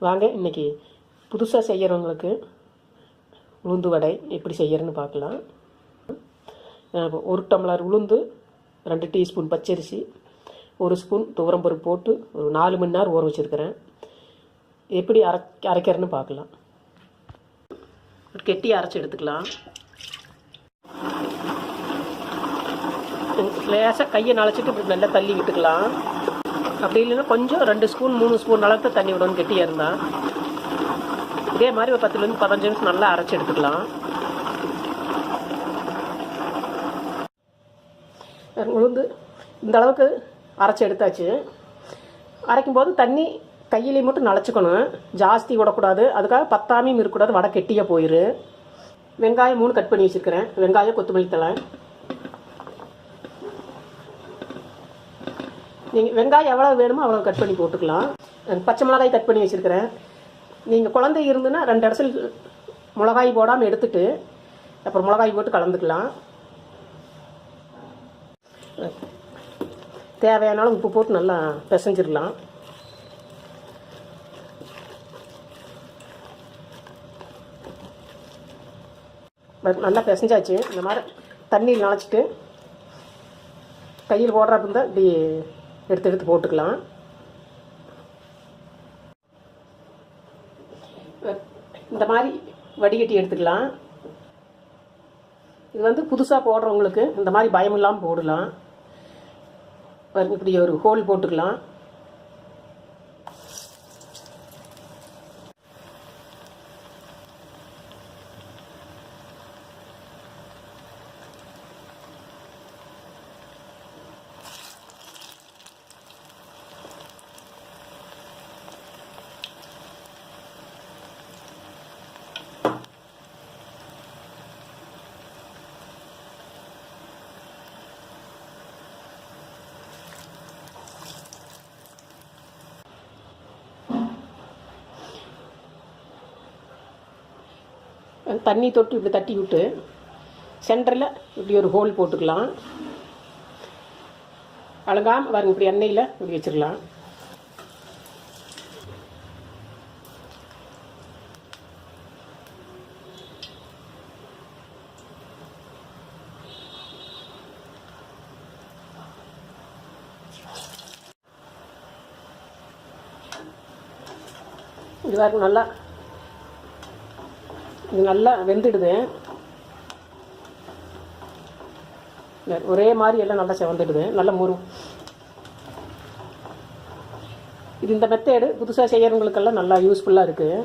வாங்க இன்றைக்கி புதுசாக செய்கிறவங்களுக்கு உளுந்து வடை எப்படி செய்யறதுன்னு பார்க்கலாம். ஒரு டம்ளர் உளுந்து, 2 டீஸ்பூன் பச்சரிசி, 1 ஸ்பூன் துவரம்பருப்பு போட்டு ஒரு 4 மணி நேரம் ஊற வச்சுருக்கிறேன். எப்படி அரைக்கிறதுன்னு பார்க்கலாம். கெட்டி அரைச்சி எடுத்துக்கலாம். லேசாக கையை நனைச்சிட்டு இப்படி நல்லா தள்ளி விட்டுக்கலாம். அப்படி இல்லைன்னா கொஞ்சம் 2 ஸ்பூன் 3 ஸ்பூன் அளவுக்கு தண்ணி விடணும் கெட்டியாக இருந்தால். இதே மாதிரி ஒரு 10லேருந்து 15 நிமிஷம் நல்லா அரைச்சி எடுத்துக்கலாம். உளுந்து இந்த அளவுக்கு அரைச்சி எடுத்தாச்சு. அரைக்கும்போது தண்ணி கையிலே மட்டும் நனைச்சிக்கணும், ஜாஸ்தி விடக்கூடாது. அதுக்காக பத்தாமையும் இருக்கக்கூடாது, வடை கெட்டியாக போயிரு. வெங்காயம் 3 கட் பண்ணி வச்சுருக்கிறேன். வெங்காயம், கொத்தமல்லி தழை. நீங்கள் வெங்காயம் எவ்வளோ வேணுமோ அவ்வளோ கட் பண்ணி போட்டுக்கலாம். பச்சை மிளகாய் கட் பண்ணி வச்சுருக்கிறேன். நீங்கள் குழந்தை இருந்துன்னா 2 இடத்துல மிளகாய் போடாமல் எடுத்துட்டு அப்புறம் மிளகாய் போட்டு கலந்துக்கலாம். தேவையானாலும் உப்பு போட்டு நல்லா பிசைஞ்சிடலாம். நல்லா பிசைஞ்சாச்சு. இந்த மாதிரி தண்ணியில் நனைச்சிட்டு கையில் போடுறப்ப இருந்தால் இப்படி எடுத்து போட்டுக்கலாம். இந்த மாதிரி வடிகட்டி எடுத்துக்கலாம். இது வந்து புதுசாக போடுறவங்களுக்கு இந்த மாதிரி பயம் இல்லாமல் போடலாம். இப்படி ஒரு ஹோல் போட்டுக்கலாம். தண்ணி தொட்டு இப்படி தட்டி விட்டு சென்டரில் இப்படி ஒரு ஹோல் போட்டுக்கலாம். அழுங்காமல் பாருங்க, இப்படி எண்ணெயில் இப்படி வச்சிடலாம். இது பாருங்க, இது நல்லா வெந்துடுது. ஒரே மாதிரி எல்லாம் நல்லா செவந்துடுது, நல்லா இது இந்த மெத்தேடு புதுசாக செய்கிறவங்களுக்கெல்லாம் நல்லா யூஸ்ஃபுல்லாக இருக்குது.